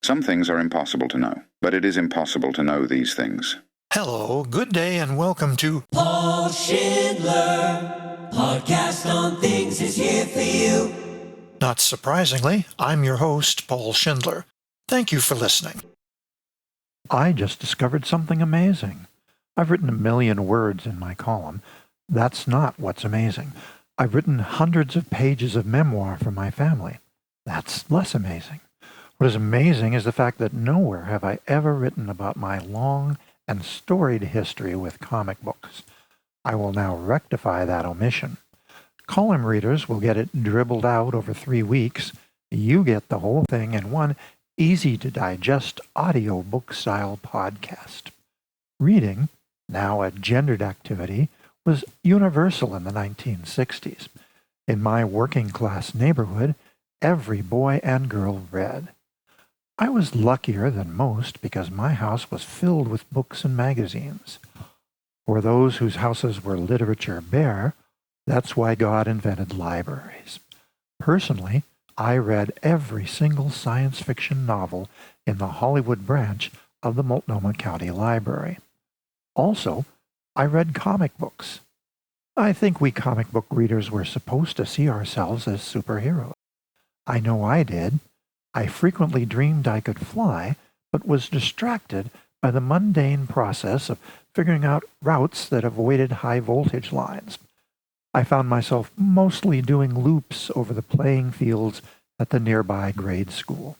Some things are impossible to know, but it is impossible to know these things. Hello, good day, and welcome to Paul Schindler, podcast on things is here for you. Not surprisingly, I'm your host, Paul Schindler. Thank you for listening. I just discovered something amazing. I've written 1 million words in my column. That's not what's amazing. I've written hundreds of pages of memoir for my family. That's less amazing. What is amazing is the fact that nowhere have I ever written about my long and storied history with comic books. I will now rectify that omission. Column readers will get it dribbled out over 3 weeks. You get the whole thing in one easy-to-digest audiobook-style podcast. Reading, now a gendered activity, was universal in the 1960s. In my working-class neighborhood, every boy and girl read. I was luckier than most because my house was filled with books and magazines. For those whose houses were literature bare, that's why God invented libraries. Personally, I read every single science fiction novel in the Hollywood branch of the Multnomah County Library. Also, I read comic books. I think we comic book readers were supposed to see ourselves as superheroes. I know I did. I frequently dreamed I could fly, but was distracted by the mundane process of figuring out routes that avoided high voltage lines. I found myself mostly doing loops over the playing fields at the nearby grade school.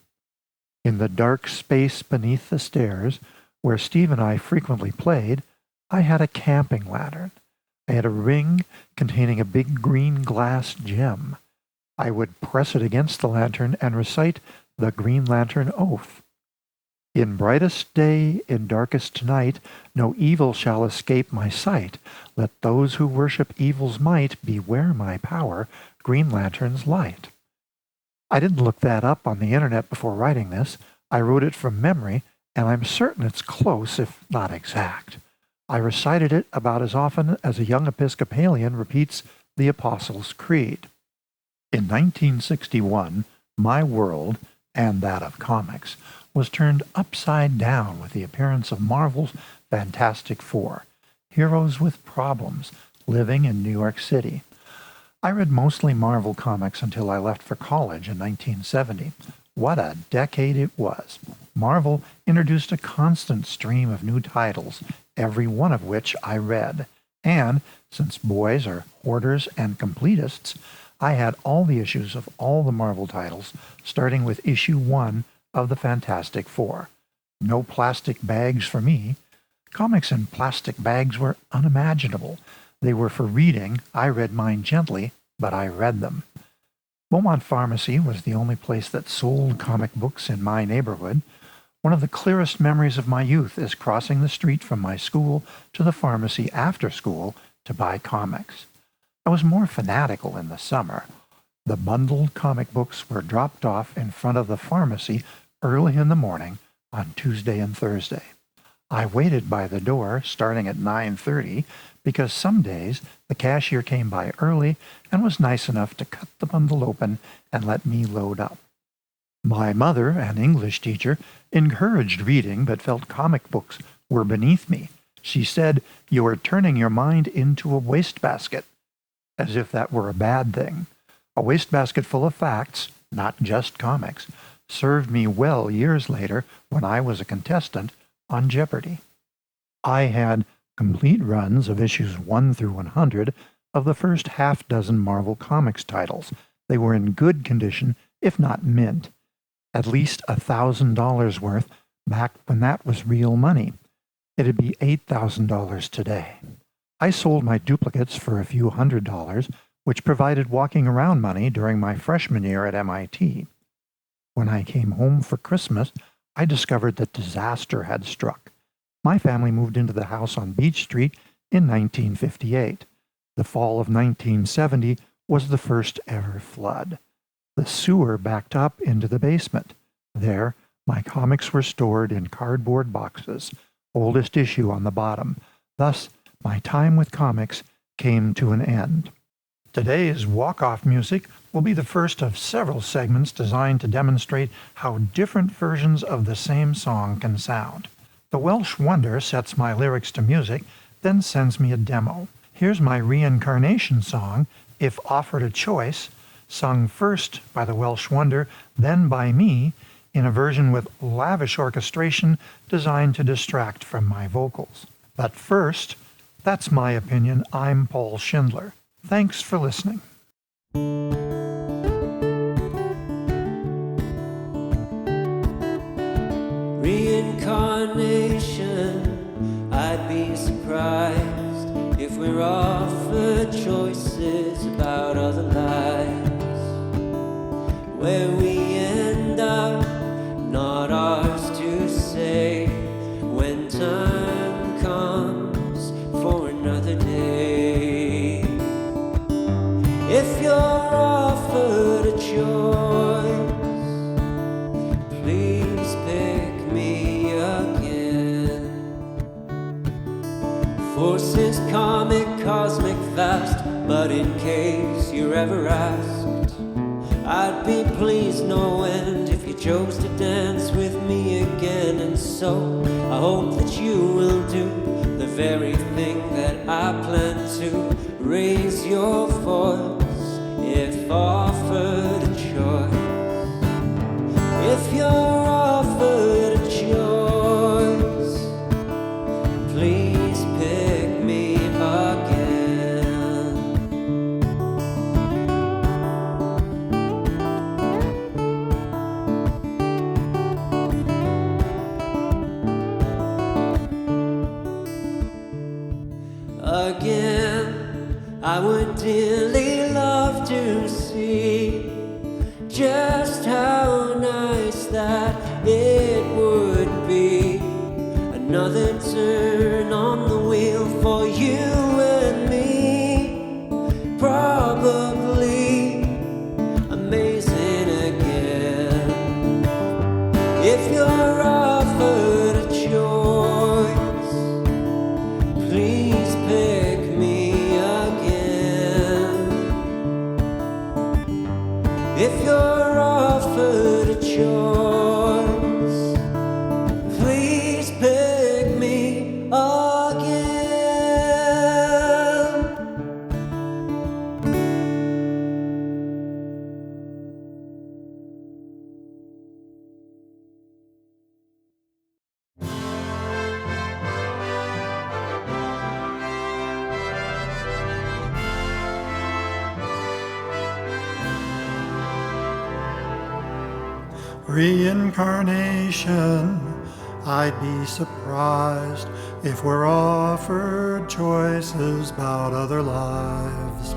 In the dark space beneath the stairs, where Steve and I frequently played, I had a camping lantern. I had a ring containing a big green glass gem. I would press it against the lantern and recite the Green Lantern Oath. In brightest day, in darkest night, no evil shall escape my sight. Let those who worship evil's might beware my power, Green Lantern's light. I didn't look that up on the internet before writing this. I wrote it from memory, and I'm certain it's close, if not exact. I recited it about as often as a young Episcopalian repeats the Apostles' Creed. In 1961, my world, and that of comics, was turned upside down with the appearance of Marvel's Fantastic Four, heroes with problems, living in New York City. I read mostly Marvel comics until I left for college in 1970. What a decade it was. Marvel introduced a constant stream of new titles, every one of which I read. And, since boys are hoarders and completists, I had all the issues of all the Marvel titles, starting with issue 1 of the Fantastic Four. No plastic bags for me. Comics in plastic bags were unimaginable. They were for reading. I read mine gently, but I read them. Beaumont Pharmacy was the only place that sold comic books in my neighborhood. One of the clearest memories of my youth is crossing the street from my school to the pharmacy after school to buy comics. I was more fanatical in the summer. The bundled comic books were dropped off in front of the pharmacy early in the morning on Tuesday and Thursday. I waited by the door starting at 9:30 because some days the cashier came by early and was nice enough to cut the bundle open and let me load up. My mother, an English teacher, encouraged reading but felt comic books were beneath me. She said, "You are turning your mind into a wastebasket," as if that were a bad thing. A wastebasket full of facts, not just comics, served me well years later when I was a contestant on Jeopardy! I had complete runs of issues 1 through 100 of the first half-dozen Marvel Comics titles. They were in good condition, if not mint. At least $1,000 worth back when that was real money. It'd be $8,000 today. I sold my duplicates for a few $100s, which provided walking around money during my freshman year at MIT. When I came home for Christmas, I discovered that disaster had struck. My family moved into the house on Beach Street in 1958. The fall of 1970 was the first ever flood. The sewer backed up into the basement. There, my comics were stored in cardboard boxes, oldest issue on the bottom. Thus, my time with comics came to an end. Today's walk-off music will be the first of several segments designed to demonstrate how different versions of the same song can sound. The Welsh Wonder sets my lyrics to music, then sends me a demo. Here's my reincarnation song, If Offered a Choice, sung first by the Welsh Wonder, then by me, in a version with lavish orchestration designed to distract from my vocals. But first, that's my opinion. I'm Paul Schindler. Thanks for listening. Reincarnation, I'd be surprised if we're offered choices about other lives. Where we end up, not ours to say, when time comes for another day. If you're offered a choice, please pick me again. Forces karmic, cosmic, vast, but in case you're ever asked, I'd be pleased no end if you chose to dance with me again. And so I hope that you will do the very thing that I plan to. Raise your voice if offered a choice. If you're offered a choice, please pick me again. Again, I would dearly love to see just how nice that it would be. Another turn on the wheel for you and me. Probably amazing again. If you're offered a choice, please pick me again. If you're offered a choice, please pick me again. Reincarnation, I'd be surprised if we're offered choices about other lives.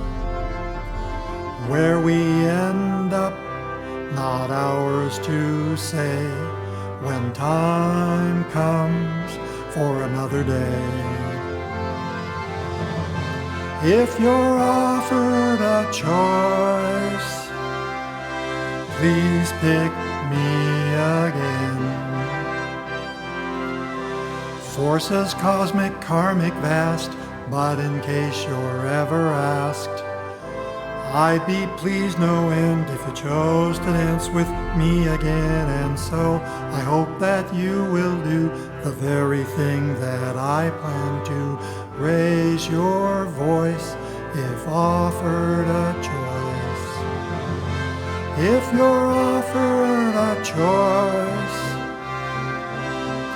Where we end up, not ours to say, when time comes for another day. If you're offered a choice, please pick me again. Forces cosmic, karmic, vast, but in case you're ever asked, I'd be pleased no end if you chose to dance with me again. And so I hope that you will do the very thing that I plan to. Raise your voice if offered a choice. If you're offered a choice,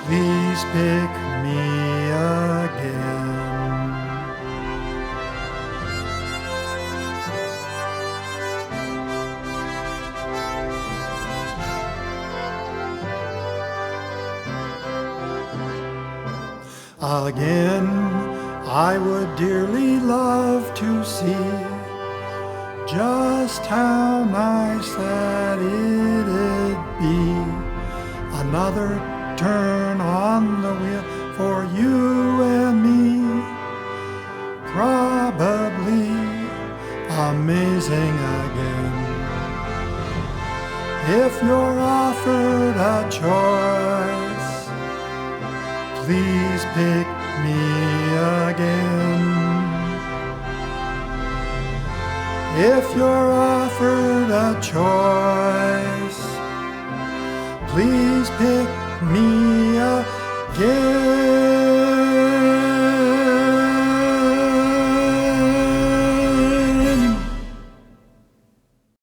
please pick me again. Again, I would dearly love to see just how nice that it'd be. Another turn on the wheel for you and me. Probably amazing again. If you're offered a choice, please pick me again. If you're offered a choice, please pick me again.